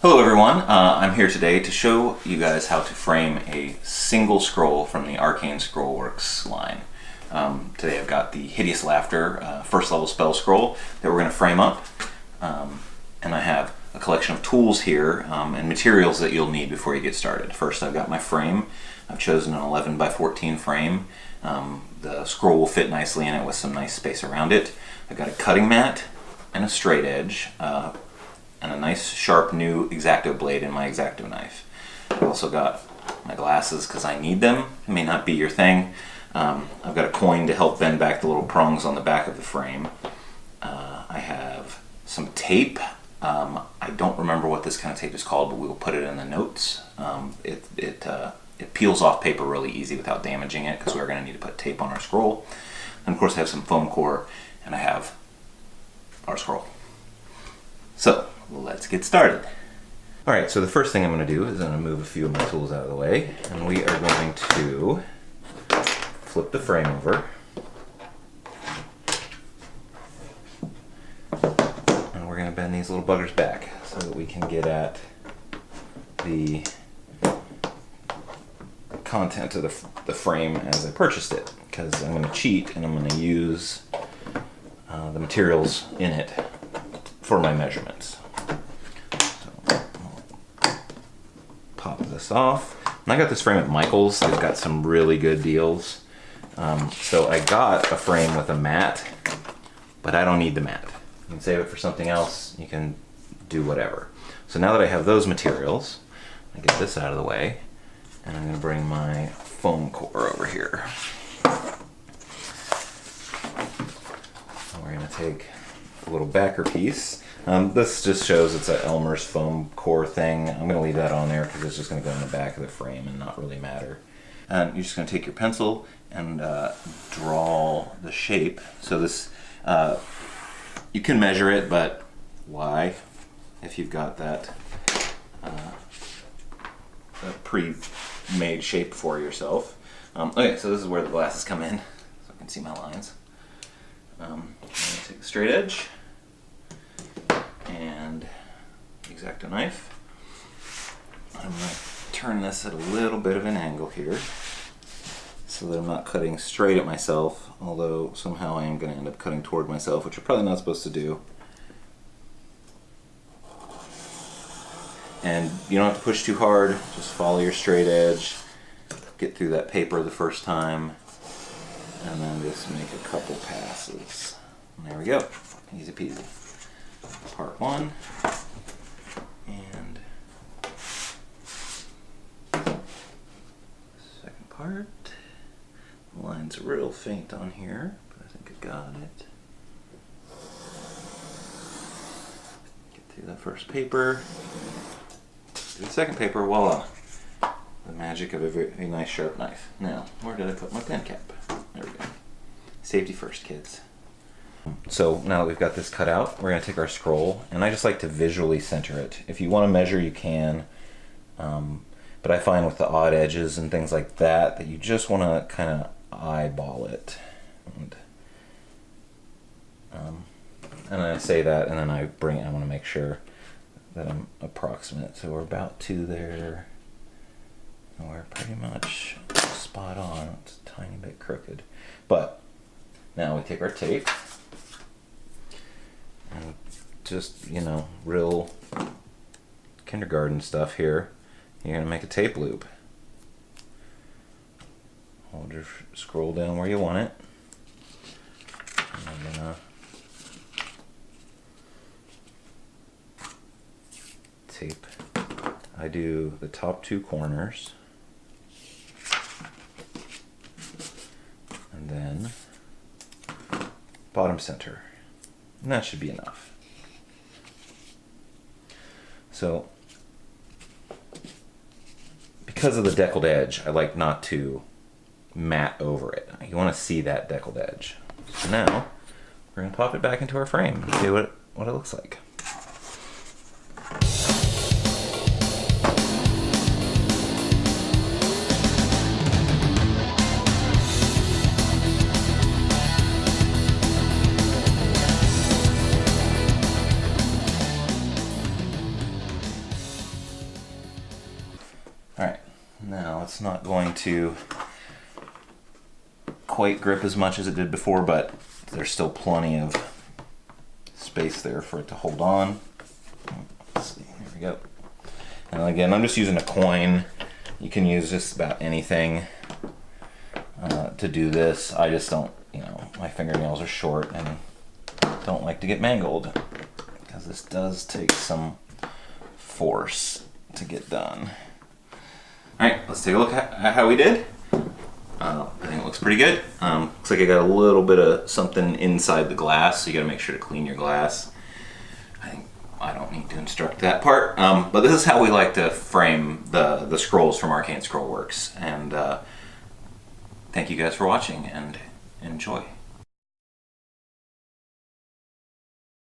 Hello everyone, I'm here today to show you guys how to frame a single scroll from the Arcane Scrollworks line. Today I've got the Hideous Laughter first level spell scroll that we're going to frame up, and I have a collection of tools here and materials that you'll need before you get started. First I've got my frame. I've chosen an 11 by 14 frame. The scroll will fit nicely in it with some nice space around it. I've got a cutting mat and a straight edge. And a nice sharp new X-Acto blade in my X-Acto knife. I've also got my glasses because I need them. It may not be your thing. I've got a coin to help bend back the little prongs on the back of the frame. I have some tape. I don't remember what this kind of tape is called, but we will put it in the notes. It peels off paper really easy without damaging it because we're going to need to put tape on our scroll. And of course I have some foam core, and I have our scroll. So let's get started. Alright, so the first thing I'm going to do is I'm going to move a few of my tools out of the way, and we are going to flip the frame over. And we're going to bend these little buggers back so that we can get at the content of the frame as I purchased it, because I'm going to cheat and I'm going to use the materials in it for my measurements. So I'll pop this off. And I got this frame at Michael's. They've got some really good deals. So I got a frame with a mat, but I don't need the mat. You can save it for something else. You can do whatever. So now that I have those materials, I get this out of the way, and I'm going to bring my foam core over here. And we're going to take a little backer piece. This just shows it's a Elmer's foam core thing. I'm going to leave that on there because it's just going to go in the back of the frame and not really matter. And you're just going to take your pencil and draw the shape. So this, you can measure it, but why? If you've got that pre-made shape for yourself. Okay, so this is where the glasses come in, so I can see my lines. I'm going to take the straight edge and X-Acto knife. I'm going to turn this at a little bit of an angle here so that I'm not cutting straight at myself, although somehow I am going to end up cutting toward myself, which you're probably not supposed to do. And you don't have to push too hard, just follow your straight edge, get through that paper the first time, and then just make a couple passes. And there we go, easy peasy. Part one, and second part. The line's real faint on here, but I think I got it. Get through that first paper, through the second paper, voila. The magic of a very nice sharp knife. Now, where did I put my pen cap? There we go. Safety first, kids. So now that we've got this cut out, we're going to take our scroll, and I just like to visually center it. If you want to measure, you can, but I find with the odd edges and things like that, that you just want to kind of eyeball it. And I say that, and then I want to make sure that I'm approximate. So we're about to there, and we're pretty much spot on. It's a tiny bit crooked. But now we take our tape, and just, you know, real kindergarten stuff here. You're going to make a tape loop. Hold your scroll down where you want it. And I'm going to tape. I do the top two corners. And then bottom center. And that should be enough. So, because of the deckled edge, I like not to mat over it. You want to see that deckled edge. So now, we're going to pop it back into our frame and see what it looks like. Now it's not going to quite grip as much as it did before, but there's still plenty of space there for it to hold on. Let's see, here we go. And again, I'm just using a coin. You can use just about anything to do this. I just don't, my fingernails are short and don't like to get mangled, because this does take some force to get done. Alright, let's take a look at how we did. I think it looks pretty good. Looks like I got a little bit of something inside the glass, so you gotta make sure to clean your glass. I don't need to instruct that part, but this is how we like to frame the scrolls from Arcane Scrollworks. And thank you guys for watching, and enjoy.